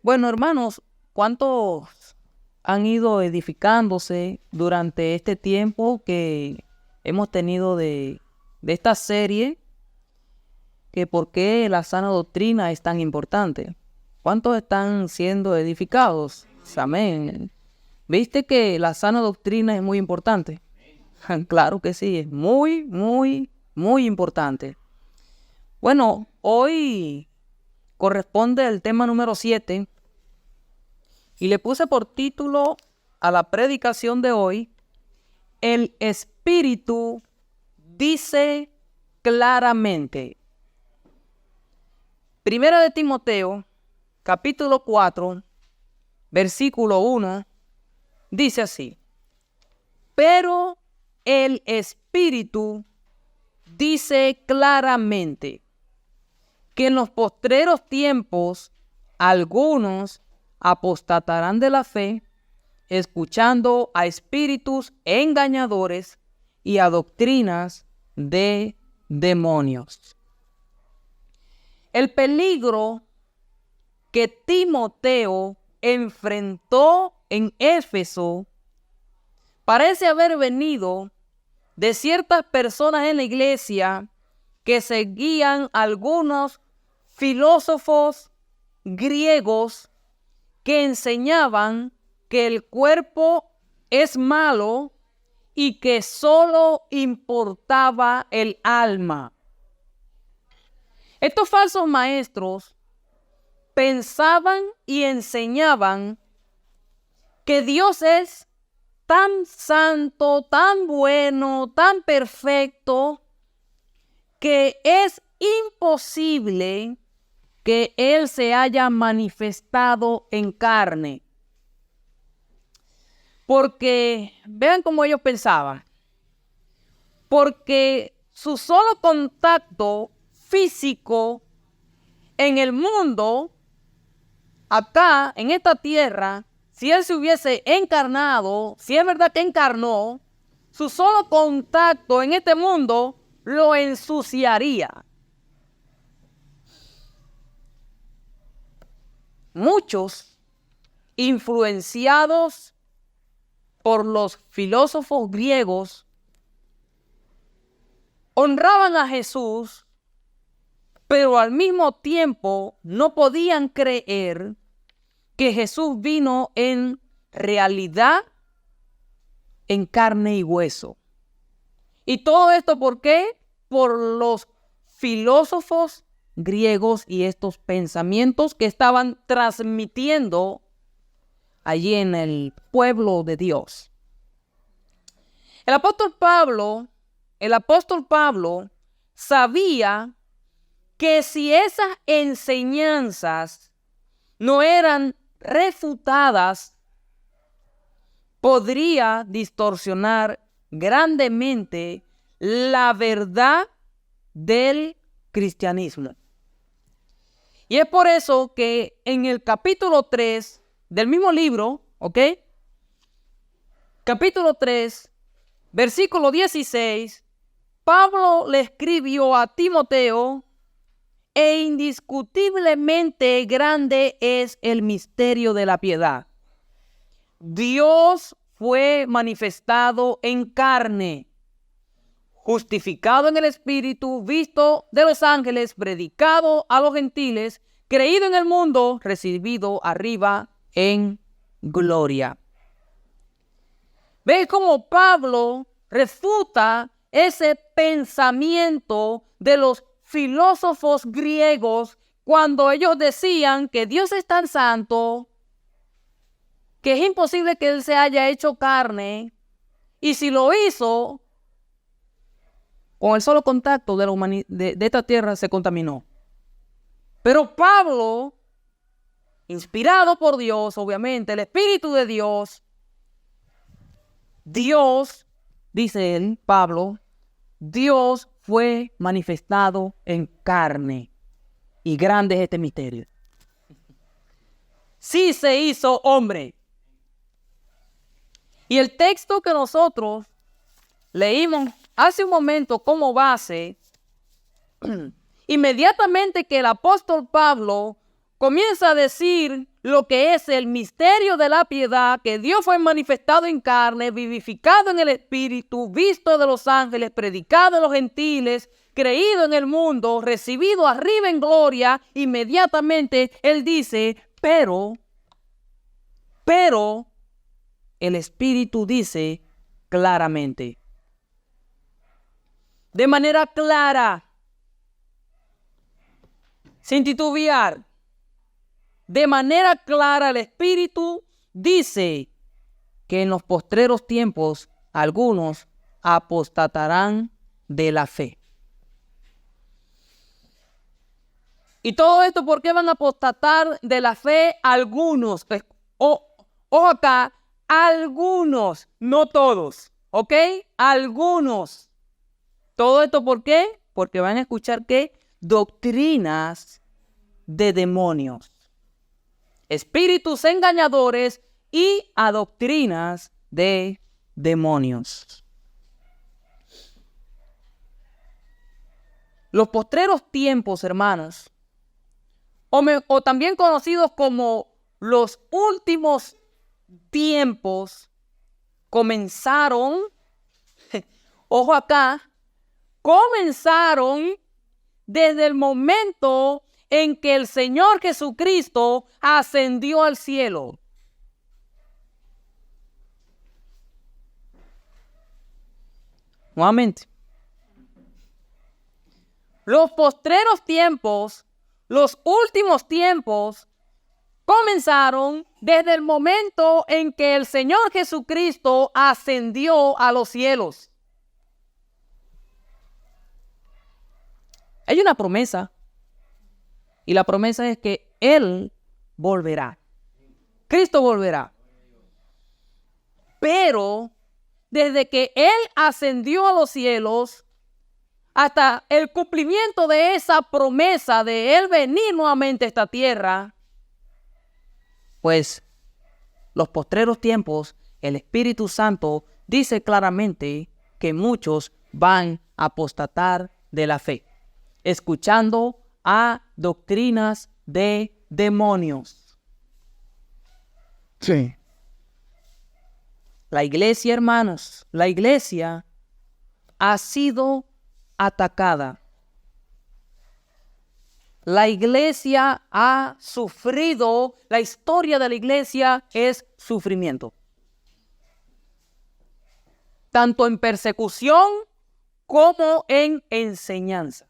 Bueno, hermanos, ¿cuántos han ido edificándose durante este tiempo que hemos tenido de esta serie? Que por qué la sana doctrina es tan importante. ¿Cuántos están siendo edificados? Amén. ¿Viste que la sana doctrina es muy importante? Claro que sí, es muy, muy, muy importante. Bueno, hoy corresponde el tema número 7 y le puse por título a la predicación de hoy: el Espíritu dice claramente. Primera de Timoteo, capítulo 4, versículo 1, dice así: pero el Espíritu dice claramente que en los postreros tiempos algunos apostatarán de la fe, escuchando a espíritus engañadores y a doctrinas de demonios. El peligro que Timoteo enfrentó en Éfeso parece haber venido de ciertas personas en la iglesia que seguían algunos filósofos griegos que enseñaban que el cuerpo es malo y que solo importaba el alma. Estos falsos maestros pensaban y enseñaban que Dios es tan santo, tan bueno, tan perfecto, que es imposible que Él se haya manifestado en carne. Porque, vean cómo ellos pensaban, porque su solo contacto físico en el mundo, acá, en esta tierra, si Él se hubiese encarnado, si es verdad que encarnó, su solo contacto en este mundo lo ensuciaría. Muchos, influenciados por los filósofos griegos, honraban a Jesús, pero al mismo tiempo no podían creer que Jesús vino en realidad en carne y hueso. ¿Y todo esto por qué? Por los filósofos griegos y estos pensamientos que estaban transmitiendo allí en el pueblo de Dios. El apóstol Pablo sabía que si esas enseñanzas no eran refutadas, podría distorsionar grandemente la verdad del cristianismo. Y es por eso que en el capítulo 3 del mismo libro, capítulo 3, versículo 16, Pablo le escribió a Timoteo: e indiscutiblemente grande es el misterio de la piedad. Dios fue manifestado en carne, justificado en el Espíritu, visto de los ángeles, predicado a los gentiles, creído en el mundo, recibido arriba en gloria. ¿Ves cómo Pablo refuta ese pensamiento de los filósofos griegos cuando ellos decían que Dios es tan santo que es imposible que Él se haya hecho carne, y si lo hizo, con el solo contacto de esta tierra se contaminó? Pero Pablo, inspirado por Dios, obviamente, el Espíritu de Dios, dice él, Pablo, Dios fue manifestado en carne, y grande es este misterio. Sí se hizo hombre. Y el texto que nosotros leímos hace un momento como base, inmediatamente que el apóstol Pablo comienza a decir lo que es el misterio de la piedad, que Dios fue manifestado en carne, vivificado en el Espíritu, visto de los ángeles, predicado en los gentiles, creído en el mundo, recibido arriba en gloria. Inmediatamente Él dice, pero el Espíritu dice claramente, de manera clara, sin titubear, de manera clara el Espíritu dice que en los postreros tiempos algunos apostatarán de la fe. Y todo esto, ¿por qué van a apostatar de la fe algunos? Pues, ojo acá, algunos, no todos, ¿ok? Algunos. ¿Todo esto por qué? Porque van a escuchar ¿qué? Doctrinas de demonios, espíritus engañadores y a doctrinas de demonios. Los postreros tiempos, hermanos, o también conocidos como los últimos tiempos, comenzaron, ojo acá, comenzaron desde el momento en que el Señor Jesucristo ascendió al cielo. Nuevamente, los postreros tiempos, los últimos tiempos, comenzaron desde el momento en que el Señor Jesucristo ascendió a los cielos. Hay una promesa, y la promesa es que Él volverá. Cristo volverá. Pero desde que Él ascendió a los cielos hasta el cumplimiento de esa promesa de Él venir nuevamente a esta tierra, pues los postreros tiempos, el Espíritu Santo dice claramente que muchos van a apostatar de la fe, escuchando a doctrinas de demonios. Sí. La iglesia, hermanos, la iglesia ha sido atacada. La iglesia ha sufrido, la historia de la iglesia es sufrimiento. Tanto en persecución como en enseñanza.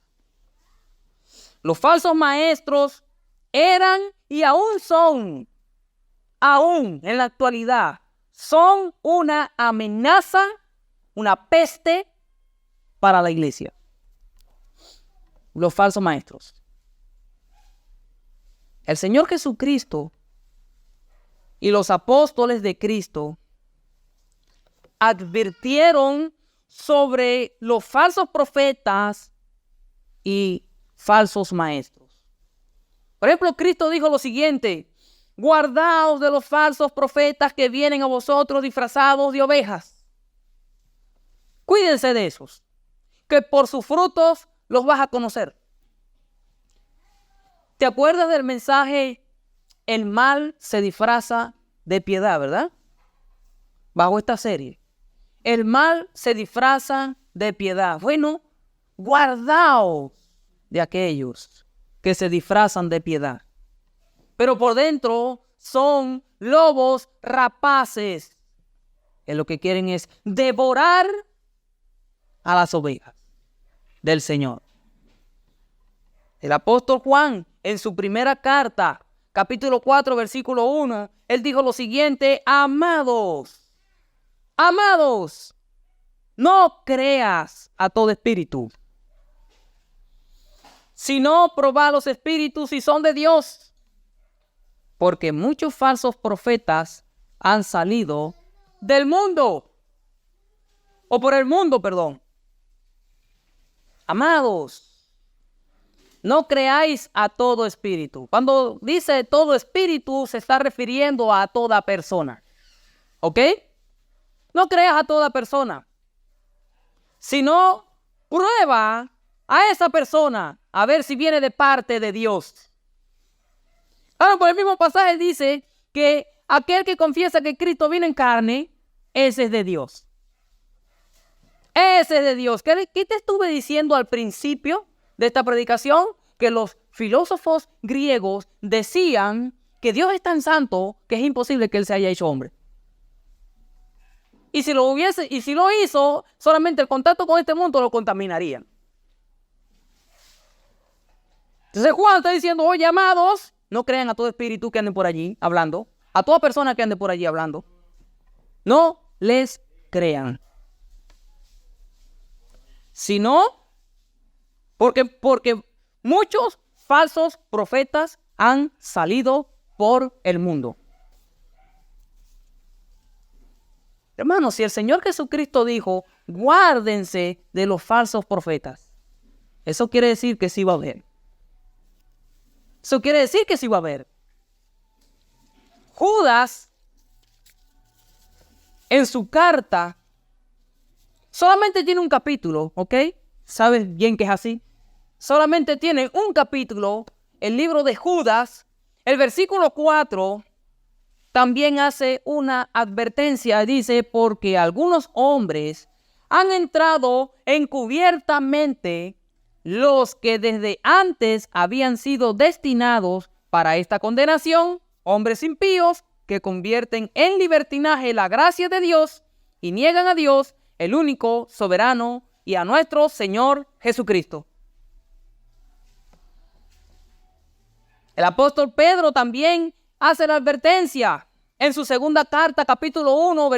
Los falsos maestros eran y aún son, aún en la actualidad, son una amenaza, una peste para la iglesia. Los falsos maestros. El Señor Jesucristo y los apóstoles de Cristo advirtieron sobre los falsos profetas y falsos maestros. Por ejemplo, Cristo dijo lo siguiente: guardaos de los falsos profetas que vienen a vosotros disfrazados de ovejas. Cuídense de esos, que por sus frutos los vas a conocer. ¿Te acuerdas del mensaje? El mal se disfraza de piedad, ¿verdad? Bajo esta serie. El mal se disfraza de piedad. Bueno, guardaos de aquellos que se disfrazan de piedad, pero por dentro son lobos rapaces, que lo que quieren es devorar a las ovejas del Señor. El apóstol Juan, en su primera carta, capítulo 4, versículo 1, él dijo lo siguiente: amados, amados, no creas a todo espíritu, sino probad los espíritus si son de Dios, porque muchos falsos profetas han salido del mundo, o por el mundo, perdón. Amados, no creáis a todo espíritu. Cuando dice todo espíritu, se está refiriendo a toda persona. ¿Ok? No creas a toda persona, sino prueba a esa persona a ver si viene de parte de Dios. Ahora, por el mismo pasaje dice que aquel que confiesa que Cristo vino en carne, ese es de Dios. Ese es de Dios. ¿Qué te estuve diciendo al principio de esta predicación? Que los filósofos griegos decían que Dios es tan santo que es imposible que Él se haya hecho hombre. Y si lo hizo, solamente el contacto con este mundo lo contaminaría. Entonces Juan está diciendo, oye, amados, no crean a todo espíritu que ande por allí hablando, a toda persona que ande por allí hablando. No les crean. Sino, porque muchos falsos profetas han salido por el mundo. Hermanos, si el Señor Jesucristo dijo, guárdense de los falsos profetas, eso quiere decir que sí va a haber. Eso quiere decir que sí va a haber. Judas, en su carta, solamente tiene un capítulo, ¿ok? ¿Sabes bien que es así? Solamente tiene un capítulo, el libro de Judas. El versículo 4 también hace una advertencia. Dice, porque algunos hombres han entrado encubiertamente, los que desde antes habían sido destinados para esta condenación, hombres impíos que convierten en libertinaje la gracia de Dios y niegan a Dios, el único soberano, y a nuestro Señor Jesucristo. El apóstol Pedro también hace la advertencia en su segunda carta, capítulo 2,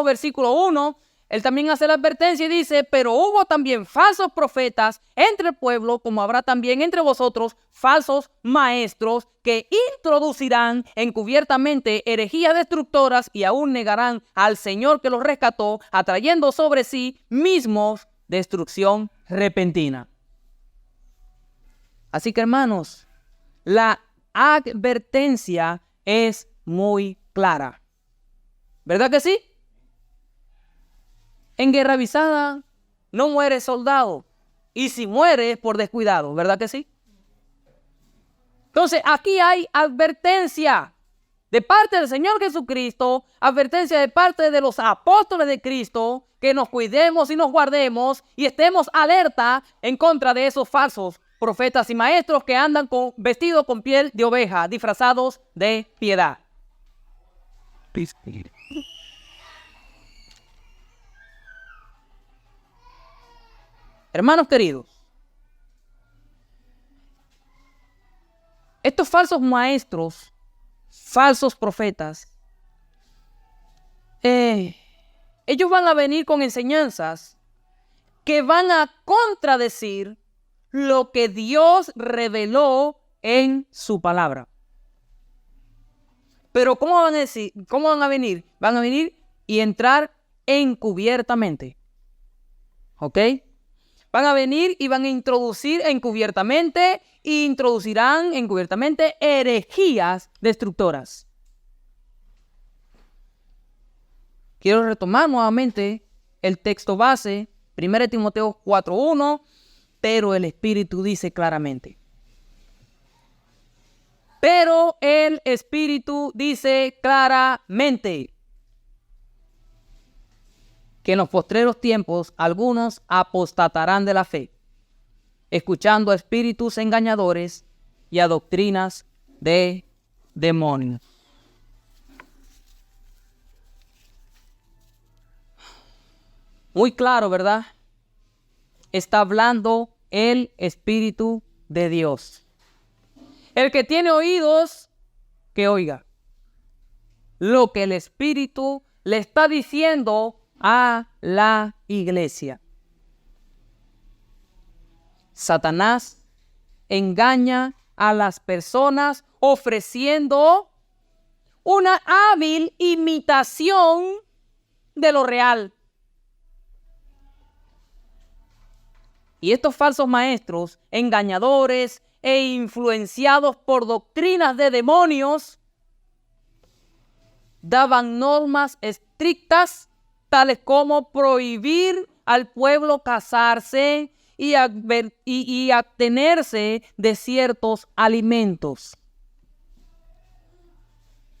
versículo 1. Él también hace la advertencia y dice, pero hubo también falsos profetas entre el pueblo, como habrá también entre vosotros falsos maestros que introducirán encubiertamente herejías destructoras y aún negarán al Señor que los rescató, atrayendo sobre sí mismos destrucción repentina. Así que, hermanos, la advertencia es muy clara. ¿Verdad que sí? En guerra avisada no muere soldado. Y si muere es por descuidado. ¿Verdad que sí? Entonces aquí hay advertencia de parte del Señor Jesucristo, advertencia de parte de los apóstoles de Cristo, que nos cuidemos y nos guardemos y estemos alerta en contra de esos falsos profetas y maestros que andan vestidos con piel de oveja, disfrazados de piedad. Hermanos queridos, estos falsos maestros, falsos profetas, ellos van a venir con enseñanzas que van a contradecir lo que Dios reveló en su palabra. Pero ¿cómo van a decir? ¿Cómo van a venir? Van a venir y entrar encubiertamente. ¿Ok? Van a venir y van a introducir encubiertamente e introducirán encubiertamente herejías destructoras. Quiero retomar nuevamente el texto base, 1 Timoteo 4:1, pero el Espíritu dice claramente. Pero el Espíritu dice claramente que en los postreros tiempos algunos apostatarán de la fe, escuchando a espíritus engañadores y a doctrinas de demonios. Muy claro, ¿verdad? Está hablando el Espíritu de Dios. El que tiene oídos, que oiga lo que el Espíritu le está diciendo a la iglesia. Satanás engaña a las personas ofreciendo una hábil imitación de lo real. Y estos falsos maestros, engañadores e influenciados por doctrinas de demonios, daban normas estrictas, tales como prohibir al pueblo casarse y abstenerse de ciertos alimentos.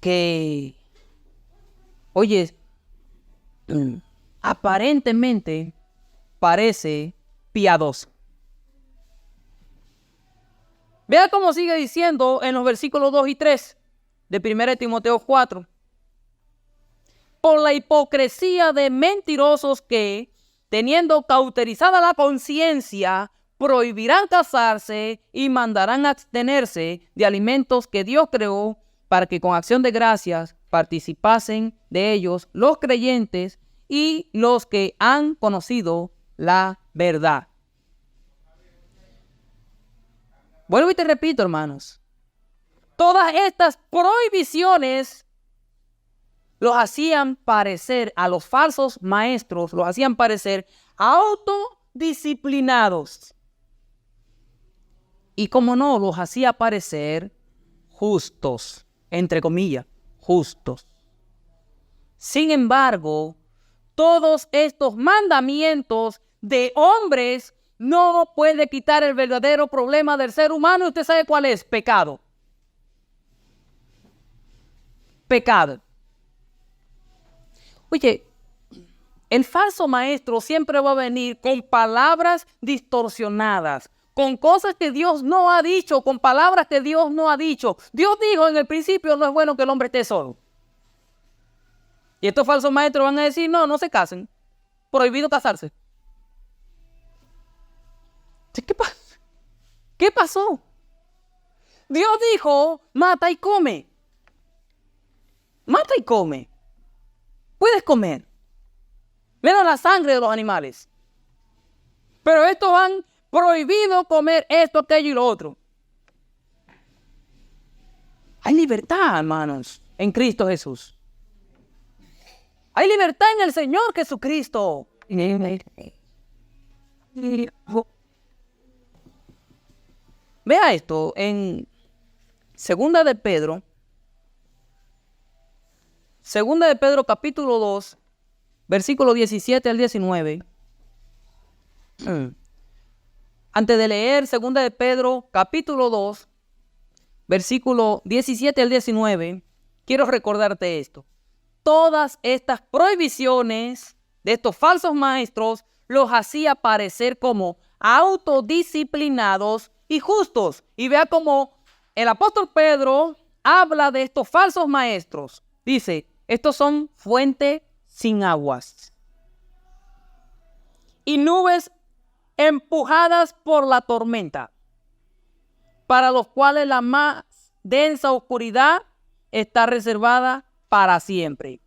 que, oye, aparentemente parece piadoso. Vea cómo sigue diciendo en los versículos 2 y 3 de 1 Timoteo 4. Por la hipocresía de mentirosos que, teniendo cauterizada la conciencia, prohibirán casarse y mandarán abstenerse de alimentos que Dios creó para que con acción de gracias participasen de ellos los creyentes y los que han conocido la verdad. Vuelvo y te repito, hermanos. Todas estas prohibiciones los hacían parecer a los falsos maestros, los hacían parecer autodisciplinados. Y como no, los hacía parecer justos, entre comillas, justos. Sin embargo, todos estos mandamientos de hombres no puede quitar el verdadero problema del ser humano. ¿Usted sabe cuál es? Pecado. Pecado. Oye, el falso maestro siempre va a venir con palabras distorsionadas, con cosas que Dios no ha dicho, con palabras que Dios no ha dicho. Dios dijo en el principio, no es bueno que el hombre esté solo. Y estos falsos maestros van a decir, no se casen, prohibido casarse. ¿Qué pasó? Dios dijo, mata y come. Mata y come. Puedes comer, menos la sangre de los animales. Pero estos han prohibido comer esto, aquello y lo otro. Hay libertad, hermanos, en Cristo Jesús. Hay libertad en el Señor Jesucristo. Vea esto en Segunda de Pedro capítulo 2, versículo 17 al 19. Antes de leer Segunda de Pedro capítulo 2, versículo 17 al 19, quiero recordarte esto. Todas estas prohibiciones de estos falsos maestros los hacía parecer como autodisciplinados y justos. Y vea cómo el apóstol Pedro habla de estos falsos maestros. Dice, estos son fuentes sin aguas y nubes empujadas por la tormenta, para los cuales la más densa oscuridad está reservada para siempre.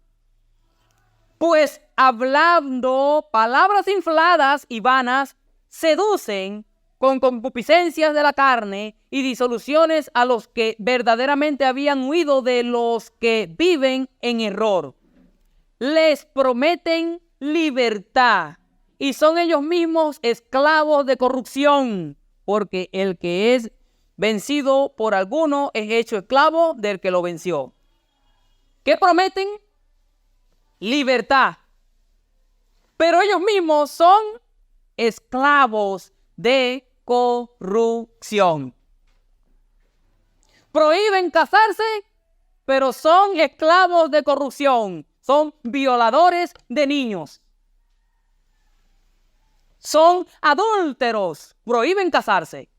Pues hablando palabras infladas y vanas, seducen con concupiscencias de la carne y disoluciones a los que verdaderamente habían huido de los que viven en error. Les prometen libertad y son ellos mismos esclavos de corrupción, porque el que es vencido por alguno es hecho esclavo del que lo venció. ¿Qué prometen? Libertad. Pero ellos mismos son esclavos de corrupción. Prohíben casarse, pero son esclavos de corrupción. Son violadores de niños. Son adúlteros. Prohíben casarse,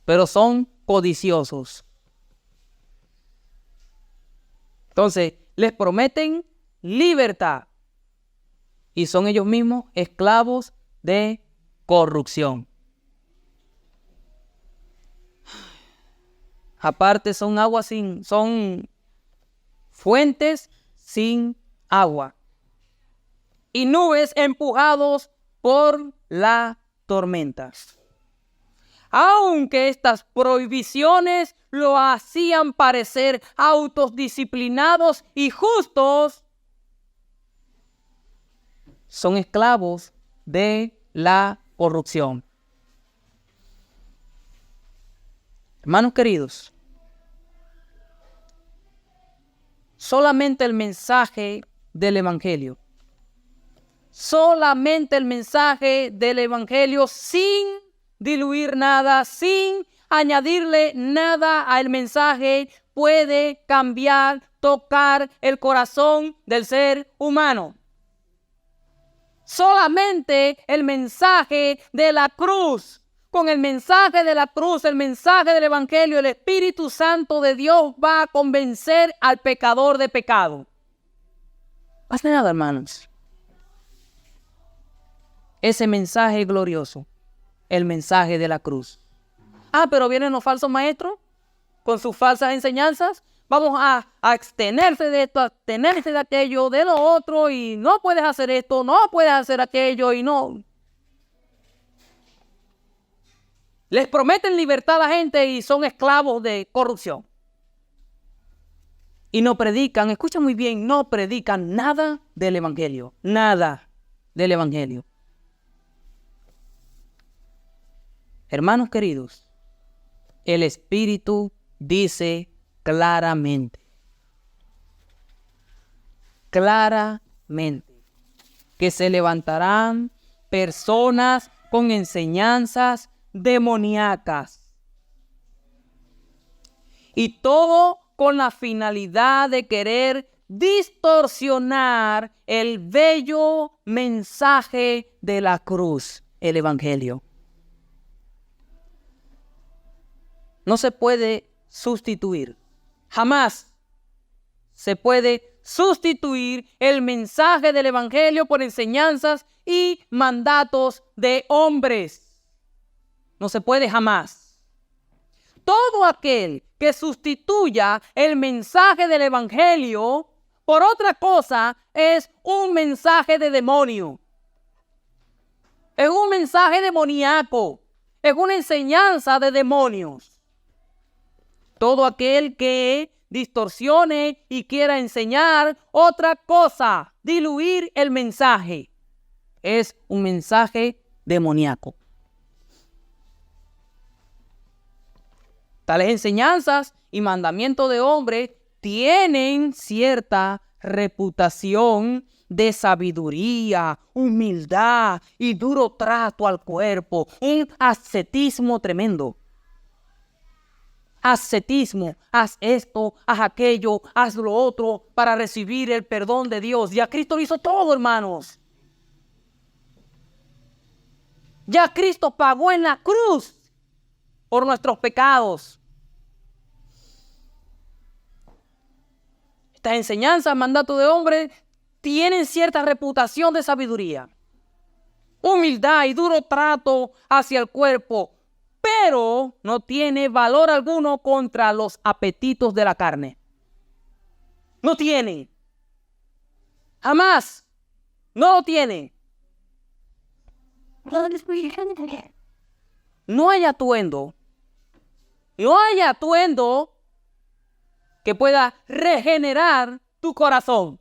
pero son codiciosos. Entonces, les prometen libertad y son ellos mismos esclavos de corrupción. Aparte son fuentes sin agua y nubes empujados por la tormenta. Aunque estas prohibiciones lo hacían parecer autodisciplinados y justos, son esclavos de la corrupción. Hermanos queridos, solamente el mensaje del Evangelio, sin diluir nada, sin añadirle nada al mensaje, puede cambiar, tocar el corazón del ser humano. Solamente el mensaje de la cruz. Con el mensaje de la cruz, el mensaje del Evangelio, el Espíritu Santo de Dios va a convencer al pecador de pecado. Más nada, hermanos. Ese mensaje glorioso, el mensaje de la cruz. Pero vienen los falsos maestros con sus falsas enseñanzas. Vamos a abstenerse de esto, a abstenerse de aquello, de lo otro, y no puedes hacer esto, no puedes hacer aquello, y no. Les prometen libertad a la gente y son esclavos de corrupción. Y no predican, escucha muy bien, no predican nada del Evangelio. Nada del Evangelio. Hermanos queridos, el Espíritu dice claramente, que se levantarán personas con enseñanzas demoníacas. Y todo con la finalidad de querer distorsionar el bello mensaje de la cruz, el Evangelio. No se puede sustituir. Jamás se puede sustituir el mensaje del Evangelio por enseñanzas y mandatos de hombres. No se puede jamás. Todo aquel que sustituya el mensaje del Evangelio por otra cosa es un mensaje de demonio. Es un mensaje demoníaco. Es una enseñanza de demonios. Todo aquel que distorsione y quiera enseñar otra cosa, diluir el mensaje, es un mensaje demoníaco. Tales enseñanzas y mandamientos de hombres tienen cierta reputación de sabiduría, humildad y duro trato al cuerpo, un ascetismo tremendo. Ascetismo, haz esto, haz aquello, haz lo otro para recibir el perdón de Dios. Ya Cristo lo hizo todo, hermanos. Ya Cristo pagó en la cruz por nuestros pecados. Estas enseñanzas, mandatos de hombres, tienen cierta reputación de sabiduría, humildad y duro trato hacia el cuerpo, pero no tiene valor alguno contra los apetitos de la carne. No tiene. Jamás. No lo tiene. No hay atuendo. No hay atuendo que pueda regenerar tu corazón.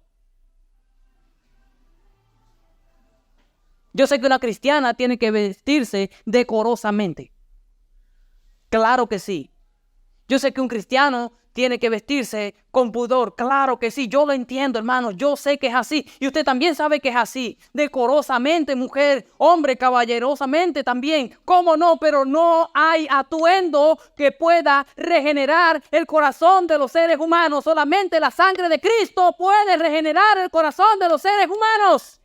Yo sé que una cristiana tiene que vestirse decorosamente. Claro que sí. Yo sé que un cristiano tiene que vestirse con pudor. Claro que sí. Yo lo entiendo, hermano. Yo sé que es así. Y usted también sabe que es así. Decorosamente, mujer, hombre, caballerosamente también. ¿Cómo no? Pero no hay atuendo que pueda regenerar el corazón de los seres humanos. Solamente la sangre de Cristo puede regenerar el corazón de los seres humanos.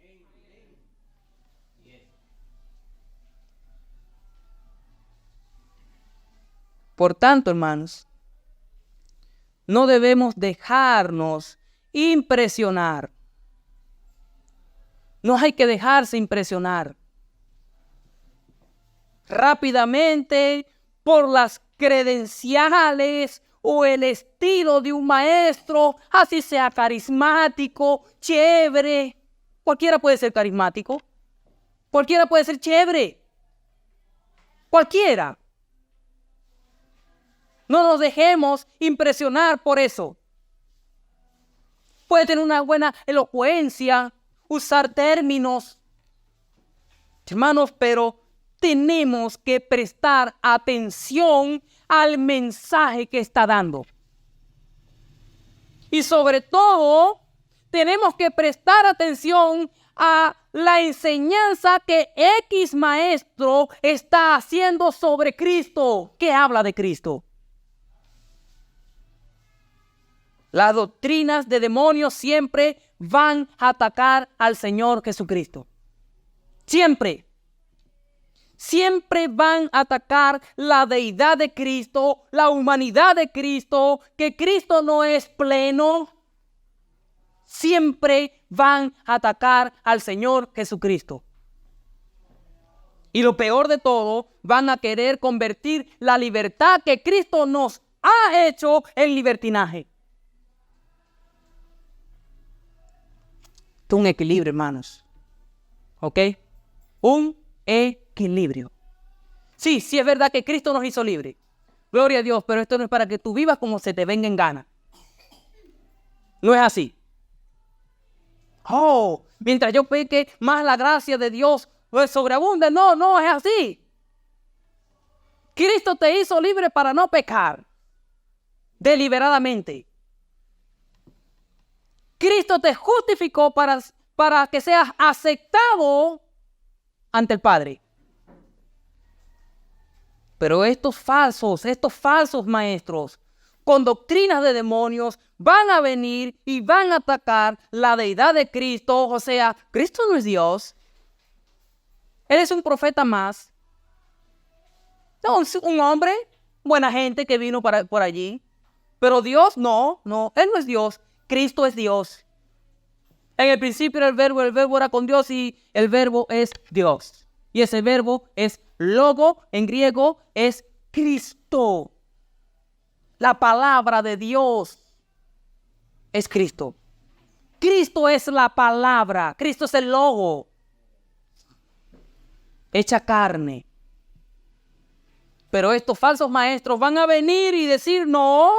Por tanto, hermanos, no debemos dejarnos impresionar. No hay que dejarse impresionar rápidamente por las credenciales o el estilo de un maestro, así sea carismático, chévere. Cualquiera puede ser carismático. Cualquiera puede ser chévere. Cualquiera. No nos dejemos impresionar por eso. Puede tener una buena elocuencia, usar términos, hermanos, pero tenemos que prestar atención al mensaje que está dando. Y sobre todo, tenemos que prestar atención a la enseñanza que X maestro está haciendo sobre Cristo. ¿Qué habla de Cristo? Las doctrinas de demonios siempre van a atacar al Señor Jesucristo. Siempre. Siempre van a atacar la deidad de Cristo, la humanidad de Cristo, que Cristo no es pleno. Siempre van a atacar al Señor Jesucristo. Y lo peor de todo, van a querer convertir la libertad que Cristo nos ha hecho en libertinaje. Un equilibrio, hermanos. ¿Ok? Un equilibrio. Sí, sí es verdad que Cristo nos hizo libres. Gloria a Dios, pero esto no es para que tú vivas como se te venga en gana. No es así. Oh, mientras yo peque, más la gracia de Dios sobreabunda. No, no es así. Cristo te hizo libre para no pecar deliberadamente. Cristo te justificó para que seas aceptado ante el Padre. Pero estos falsos maestros con doctrinas de demonios van a venir y van a atacar la deidad de Cristo. O sea, Cristo no es Dios. Él es un profeta más. No, es un hombre, buena gente que vino por allí. Pero Dios, no, Él no es Dios. Cristo es Dios. En el principio era el verbo era con Dios y el verbo es Dios. Y ese verbo es logo, en griego es Cristo. La palabra de Dios es Cristo. Cristo es la palabra, Cristo es el logo. Hecha carne. Pero estos falsos maestros van a venir y decir, no,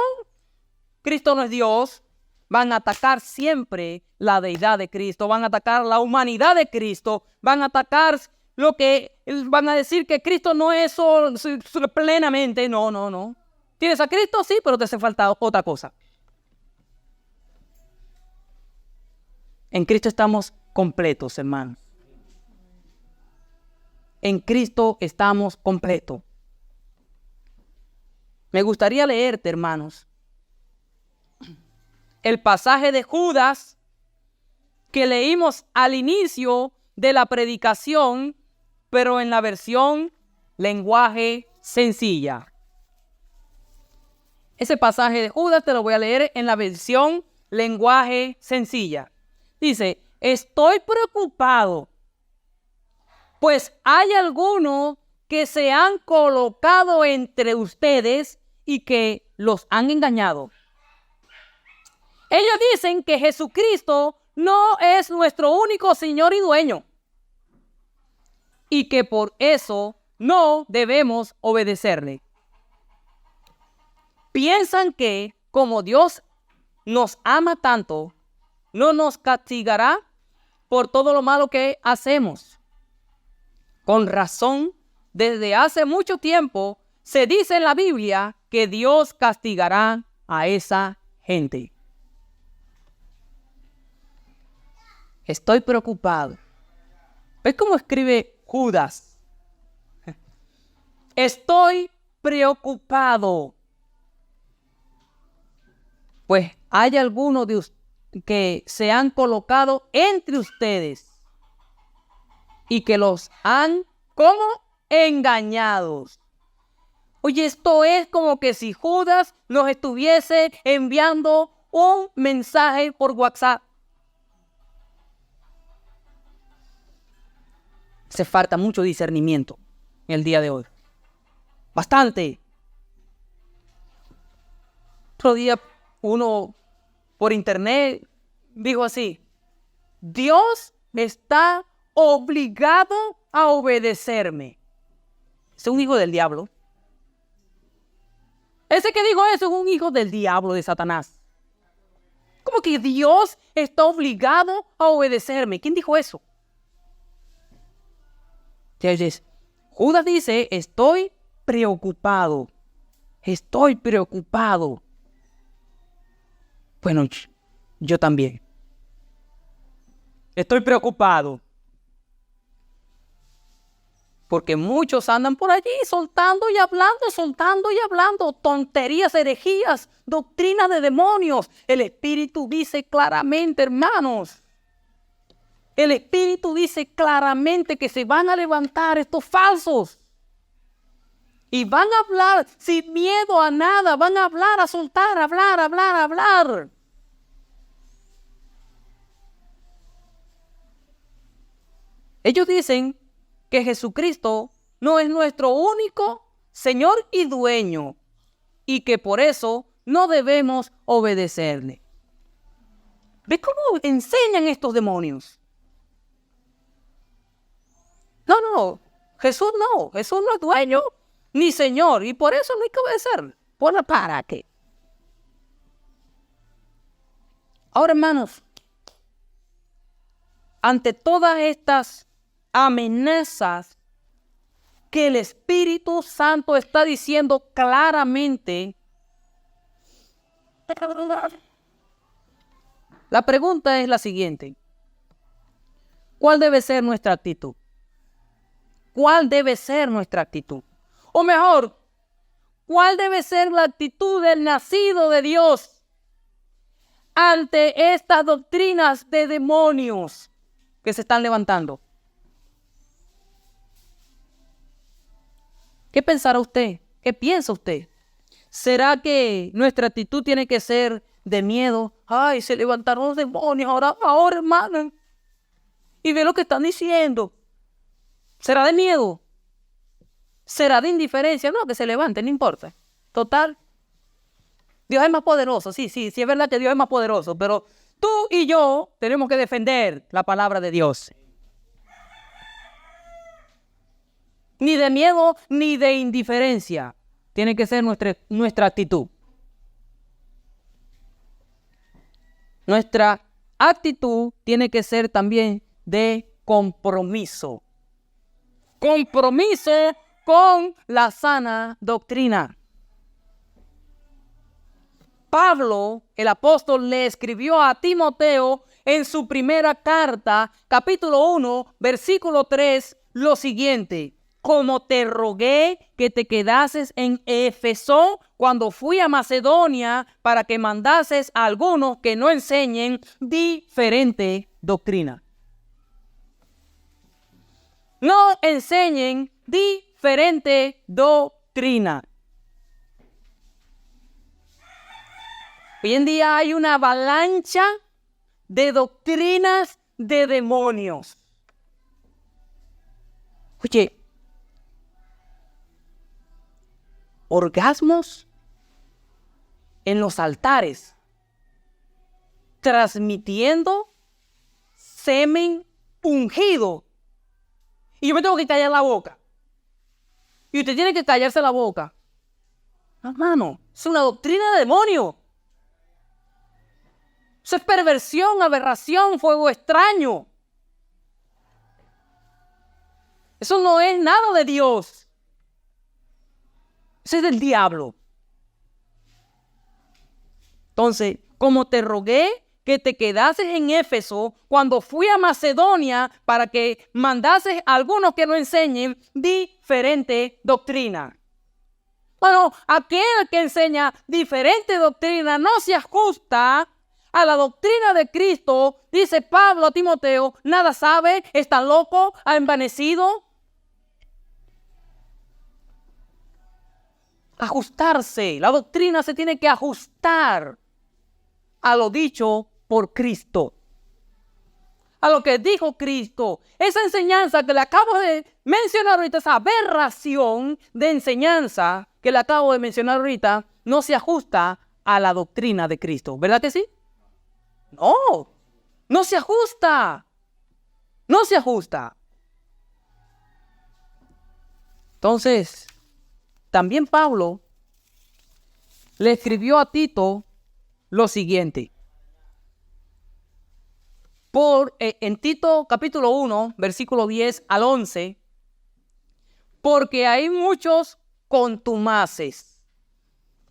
Cristo no es Dios. Van a atacar siempre la deidad de Cristo, van a atacar la humanidad de Cristo, van a atacar van a decir que Cristo no es plenamente, no. ¿Tienes a Cristo? Sí, pero te hace falta otra cosa. En Cristo estamos completos, hermanos. En Cristo estamos completos. Me gustaría leerte, hermanos, el pasaje de Judas que leímos al inicio de la predicación, pero en la versión lenguaje sencilla. Ese pasaje de Judas te lo voy a leer en la versión lenguaje sencilla. Dice, estoy preocupado, pues hay algunos que se han colocado entre ustedes y que los han engañado. Ellos dicen que Jesucristo no es nuestro único Señor y dueño y que por eso no debemos obedecerle. Piensan que como Dios nos ama tanto, no nos castigará por todo lo malo que hacemos. Con razón, desde hace mucho tiempo se dice en la Biblia que Dios castigará a esa gente. Estoy preocupado. ¿Ves cómo escribe Judas? Estoy preocupado. Pues hay algunos de ustedes que se han colocado entre ustedes y que los han, ¿cómo? Engañados. Oye, esto es como que si Judas nos estuviese enviando un mensaje por WhatsApp. Se falta mucho discernimiento en el día de hoy. Bastante. Otro día uno por internet dijo así, Dios está obligado a obedecerme. Es un hijo del diablo. Ese que dijo eso es un hijo del diablo, de Satanás. ¿Cómo que Dios está obligado a obedecerme? ¿Quién dijo eso? Entonces, Judas dice, estoy preocupado. Estoy preocupado. Bueno, yo también. Estoy preocupado. Porque muchos andan por allí soltando y hablando tonterías, herejías, doctrinas de demonios. El Espíritu dice claramente, hermanos, el Espíritu dice claramente que se van a levantar estos falsos. Y van a hablar sin miedo a nada, van a hablar, a soltar, hablar. Ellos dicen que Jesucristo no es nuestro único Señor y dueño y que por eso no debemos obedecerle. ¿Ves cómo enseñan estos demonios? No, Jesús no es dueño ni Señor y por eso no hay que obedecerle. ¿Para qué? Ahora, hermanos, ante todas estas amenazas que el Espíritu Santo está diciendo claramente, la pregunta es la siguiente: ¿cuál debe ser nuestra actitud? ¿Cuál debe ser nuestra actitud? O mejor, ¿cuál debe ser la actitud del nacido de Dios ante estas doctrinas de demonios que se están levantando? ¿Qué pensará usted? ¿Qué piensa usted? ¿Será que nuestra actitud tiene que ser de miedo? Ay, se levantaron los demonios ahora, hermano. Y ve lo que están diciendo. ¿Será de miedo? ¿Será de indiferencia? No, que se levanten, no importa. Total. Dios es más poderoso. Sí, es verdad que Dios es más poderoso. Pero tú y yo tenemos que defender la palabra de Dios. Ni de miedo, ni de indiferencia. Tiene que ser nuestra actitud. Nuestra actitud tiene que ser también de compromiso. Compromiso con la sana doctrina. Pablo, el apóstol, le escribió a Timoteo en su primera carta, capítulo 1, versículo 3, lo siguiente: como te rogué que te quedases en Éfeso cuando fui a Macedonia para que mandases a algunos que no enseñen diferente doctrina. No enseñen diferente doctrina. Hoy en día hay una avalancha de doctrinas de demonios. Oye, orgasmos en los altares, transmitiendo semen ungido. Y yo me tengo que callar la boca. Y usted tiene que callarse la boca. Hermano, es una doctrina de demonio. Eso es perversión, aberración, fuego extraño. Eso no es nada de Dios. Eso es del diablo. Entonces, como te rogué que te quedases en Éfeso cuando fui a Macedonia para que mandases a algunos que no enseñen diferente doctrina. Bueno, aquel que enseña diferente doctrina no se ajusta a la doctrina de Cristo, dice Pablo a Timoteo, nada sabe, está loco, ha envanecido. Ajustarse, la doctrina se tiene que ajustar a lo dicho por Cristo, a lo que dijo Cristo. Esa enseñanza que le acabo de mencionar ahorita, esa aberración de enseñanza que le acabo de mencionar ahorita, no se ajusta a la doctrina de Cristo, ¿verdad que sí? No se ajusta. No se ajusta. Entonces, también Pablo le escribió a Tito lo siguiente. En Tito capítulo 1, versículo 10 al 11, porque hay muchos contumaces,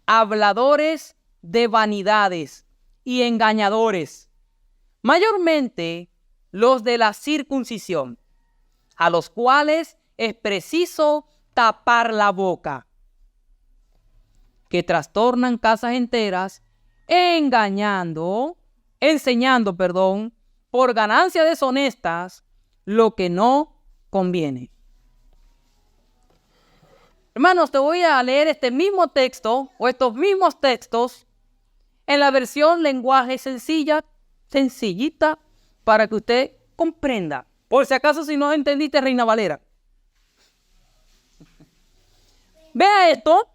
habladores de vanidades y engañadores, mayormente los de la circuncisión, a los cuales es preciso tapar la boca, que trastornan casas enteras, enseñando, por ganancias deshonestas, lo que no conviene. Hermanos, te voy a leer este mismo texto o estos mismos textos en la versión lenguaje sencillita, para que usted comprenda. Por si acaso, si no entendiste, Reina Valera. Vea esto,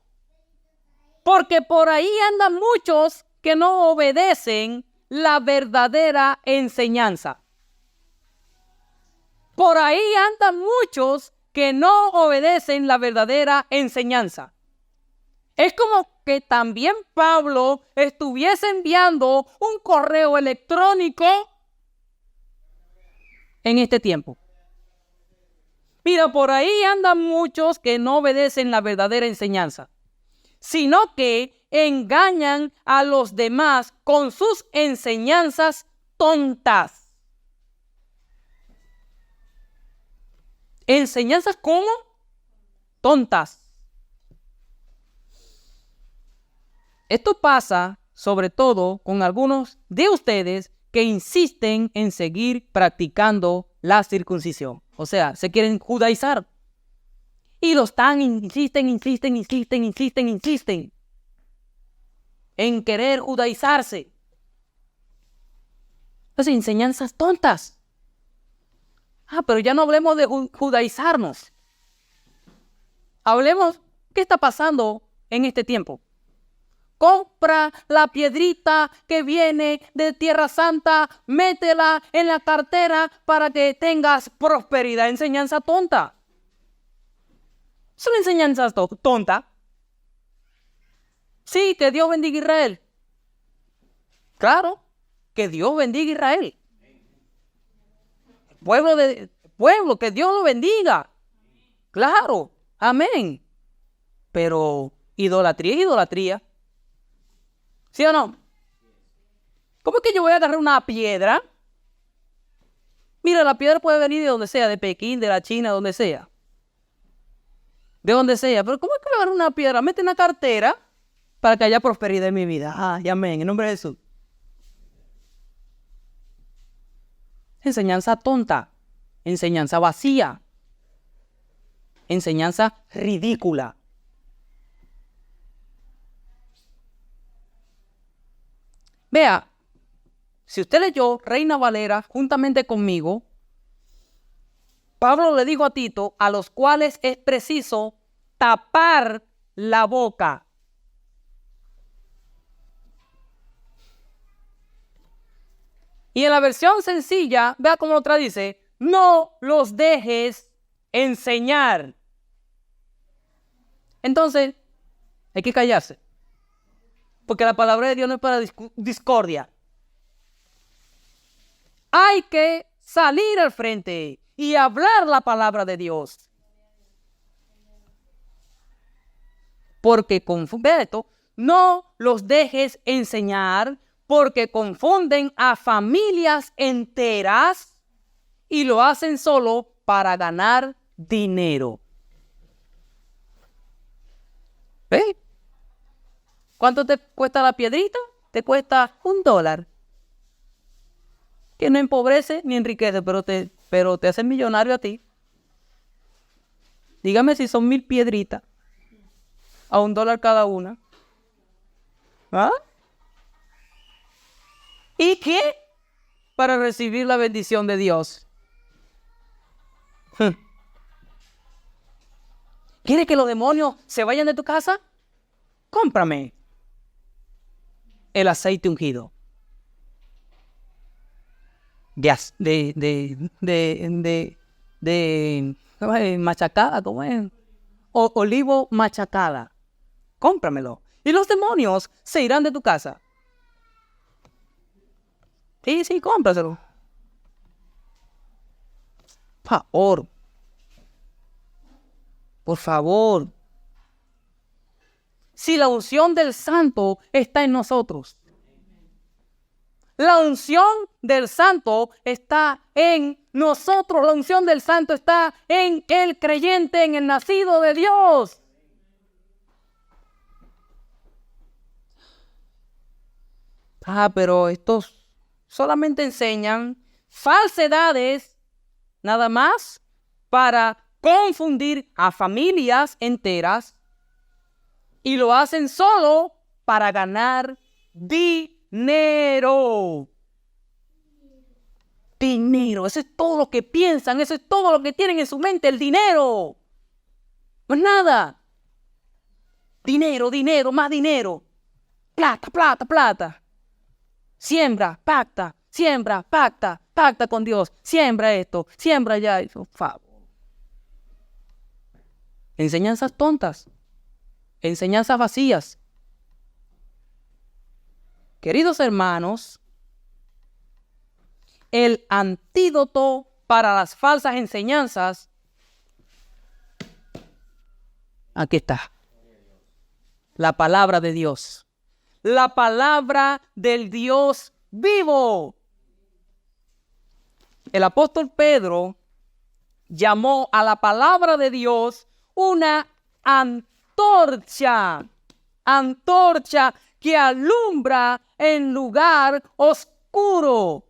porque por ahí andan muchos que no obedecen la verdadera enseñanza. Por ahí andan muchos que no obedecen la verdadera enseñanza. Es como que también Pablo estuviese enviando un correo electrónico en este tiempo. Mira, por ahí andan muchos que no obedecen la verdadera enseñanza, sino que engañan a los demás con sus enseñanzas tontas. ¿Enseñanzas cómo? Tontas. Esto pasa sobre todo con algunos de ustedes que insisten en seguir practicando la circuncisión. O sea, se quieren judaizar. Y insisten en querer judaizarse. Las enseñanzas tontas. Pero ya no hablemos de judaizarnos. Hablemos, ¿qué está pasando en este tiempo? Compra la piedrita que viene de Tierra Santa, métela en la cartera para que tengas prosperidad. Enseñanza tonta. Es una enseñanza tonta. Sí, que Dios bendiga a Israel. Claro, que Dios bendiga a Israel. Pueblo, que Dios lo bendiga. Claro, amén. Pero idolatría es idolatría. ¿Sí o no? ¿Cómo es que yo voy a agarrar una piedra? Mira, la piedra puede venir de donde sea, de Pekín, de la China, donde sea. De donde sea. Pero ¿cómo es que voy a agarrar una piedra? Mete en la cartera para que haya prosperidad en mi vida. Y amén, en nombre de Jesús. Enseñanza tonta. Enseñanza vacía. Enseñanza ridícula. Vea, si usted leyó Reina Valera juntamente conmigo, Pablo le dijo a Tito, a los cuales es preciso tapar la boca. Y en la versión sencilla, vea cómo lo traduce, no los dejes enseñar. Entonces, hay que callarse. Porque la palabra de Dios no es para discordia. Hay que salir al frente y hablar la palabra de Dios. Porque confunde esto, no los dejes enseñar, porque confunden a familias enteras y lo hacen solo para ganar dinero. ¿Ve? ¿Cuánto te cuesta la piedrita? Te cuesta $1. Que no empobrece ni enriquece, pero te hace millonario a ti. Dígame si son 1000 piedritas a $1 cada una. ¿Ah? ¿Y qué? Para recibir la bendición de Dios. ¿Quieres que los demonios se vayan de tu casa? Cómprame el aceite ungido. ¿Cómo es? Machacada, ¿cómo es? Olivo machacada. Cómpramelo. Y los demonios se irán de tu casa. Sí, cómpraselo. Por favor. Si la unción del Santo está en nosotros. La unción del Santo está en Nosotros, la unción del Santo está en el creyente, en el nacido de Dios. Pero estos solamente enseñan falsedades, nada más, para confundir a familias enteras, y lo hacen solo para ganar dinero. Dinero, eso es todo lo que piensan, eso es todo lo que tienen en su mente, el dinero. No es nada. Dinero, dinero, más dinero. Plata, plata, plata. Siembra, pacta con Dios. Siembra esto, siembra allá. Por favor. Enseñanzas tontas. Enseñanzas vacías. Queridos hermanos, el antídoto para las falsas enseñanzas, aquí está. La palabra de Dios. La palabra del Dios vivo. El apóstol Pedro llamó a la palabra de Dios una antorcha. Antorcha que alumbra en lugar oscuro.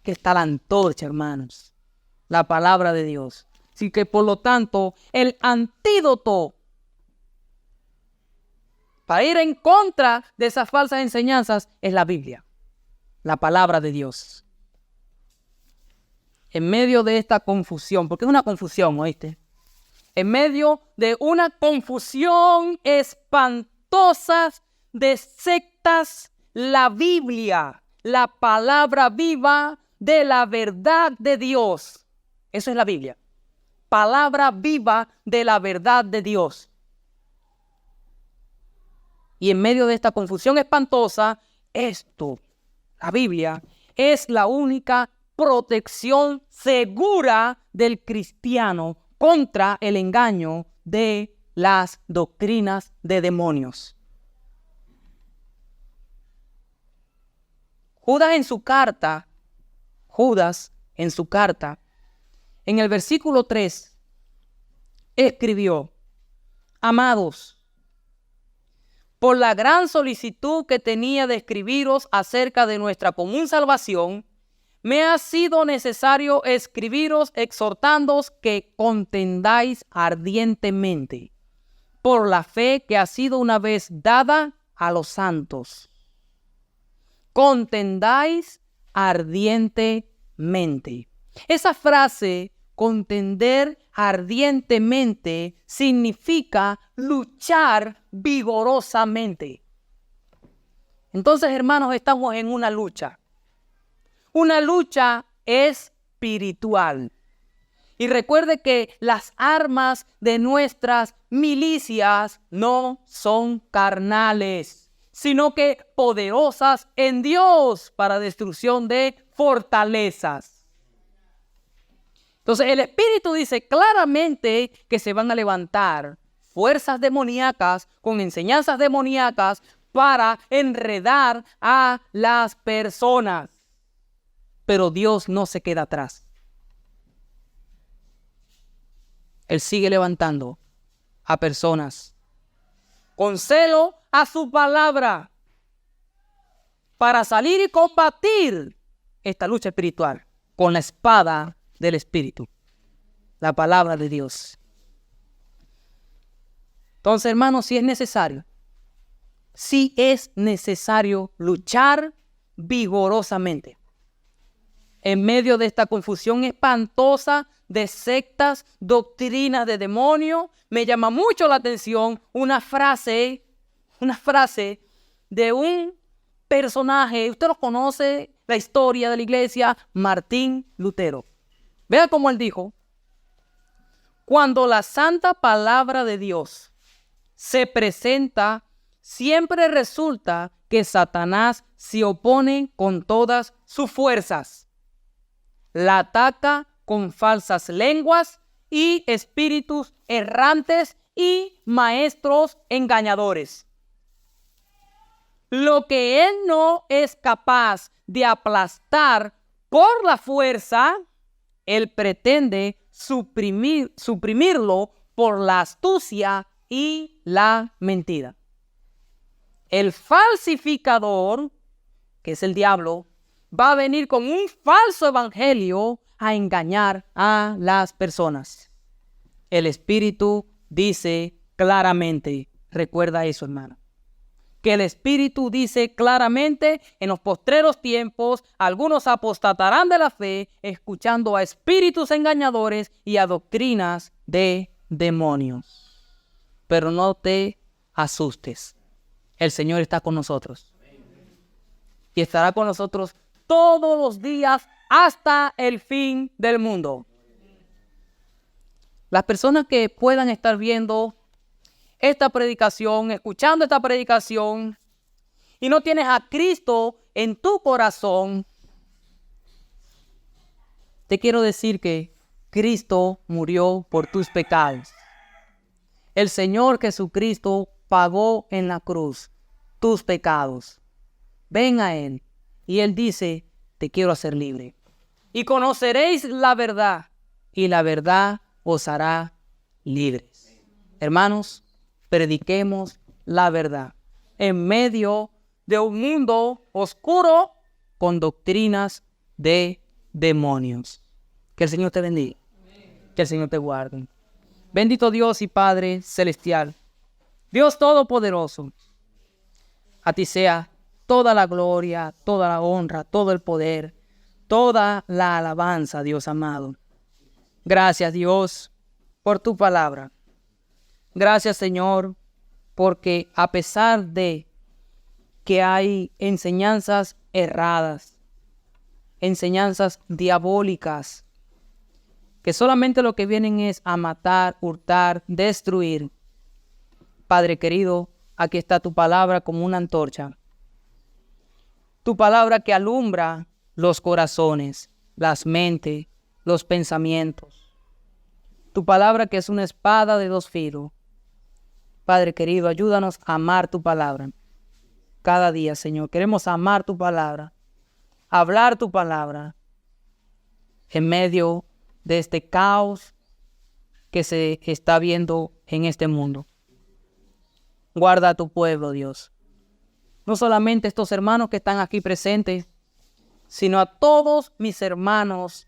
Que está la antorcha, hermanos. La palabra de Dios. Así que por lo tanto, el antídoto para ir en contra de esas falsas enseñanzas es la Biblia, la palabra de Dios. En medio de esta confusión, porque es una confusión, ¿oíste? En medio de una confusión espantosa de sectas, la Biblia, la palabra viva de la verdad de Dios. Eso es la Biblia. Palabra viva de la verdad de Dios. Y en medio de esta confusión espantosa, la Biblia, es la única protección segura del cristiano contra el engaño de las doctrinas de demonios. Judas en su carta, en el versículo 3, escribió: amados, por la gran solicitud que tenía de escribiros acerca de nuestra común salvación, me ha sido necesario escribiros exhortándoos que contendáis ardientemente por la fe que ha sido una vez dada a los santos. Contendáis ardientemente. Esa frase, contender ardientemente, significa luchar vigorosamente. Entonces, hermanos, estamos en una lucha espiritual. Y recuerde que las armas de nuestras milicias no son carnales, sino que poderosas en Dios para destrucción de fortalezas. Entonces el Espíritu dice claramente que se van a levantar fuerzas demoníacas con enseñanzas demoníacas para enredar a las personas. Pero Dios no se queda atrás. Él sigue levantando a personas con celo a su palabra para salir y combatir esta lucha espiritual con la espada del Espíritu, la palabra de Dios. Entonces, hermanos, si es necesario luchar vigorosamente en medio de esta confusión espantosa de sectas, doctrinas de demonio. Me llama mucho la atención una frase de un personaje, usted lo conoce, la historia de la iglesia, Martín Lutero. Vea cómo él dijo: cuando la santa palabra de Dios se presenta, siempre resulta que Satanás se opone con todas sus fuerzas. La ataca con falsas lenguas y espíritus errantes y maestros engañadores. Lo que él no es capaz de aplastar por la fuerza, él pretende suprimirlo por la astucia y la mentira. El falsificador, que es el diablo, va a venir con un falso evangelio a engañar a las personas. El Espíritu dice claramente, recuerda eso, hermano, que el Espíritu dice claramente, en los postreros tiempos, algunos apostatarán de la fe, escuchando a espíritus engañadores y a doctrinas de demonios. Pero no te asustes. El Señor está con nosotros. Y estará con nosotros todos los días hasta el fin del mundo. Las personas que puedan estar viendo esta predicación, escuchando esta predicación, y no tienes a Cristo en tu corazón, te quiero decir que Cristo murió por tus pecados. El Señor Jesucristo pagó en la cruz tus pecados. Ven a Él. Y Él dice, te quiero hacer libre. Y conoceréis la verdad, y la verdad os hará libres. Hermanos, prediquemos la verdad en medio de un mundo oscuro con doctrinas de demonios. Que el Señor te bendiga. Que el Señor te guarde. Bendito Dios y Padre celestial, Dios todopoderoso, a ti sea toda la gloria, toda la honra, todo el poder, toda la alabanza, Dios amado. Gracias, Dios, por tu palabra. Gracias, Señor, porque a pesar de que hay enseñanzas erradas, enseñanzas diabólicas, que solamente lo que vienen es a matar, hurtar, destruir. Padre querido, aquí está tu palabra como una antorcha. Tu palabra que alumbra los corazones, las mentes, los pensamientos. Tu palabra que es una espada de dos filos. Padre querido, ayúdanos a amar tu palabra. Cada día, Señor, queremos amar tu palabra, hablar tu palabra en medio de este caos que se está viendo en este mundo. Guarda a tu pueblo, Dios. No solamente estos hermanos que están aquí presentes, sino a todos mis hermanos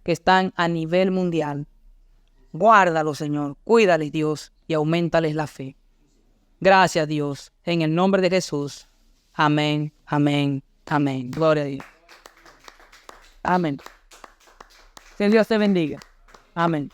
que están a nivel mundial. Guárdalos, Señor. Cuídales, Dios, y auméntales la fe. Gracias, Dios. En el nombre de Jesús. Amén, amén, amén. Gloria a Dios. Amén. Que Dios te bendiga. Amén.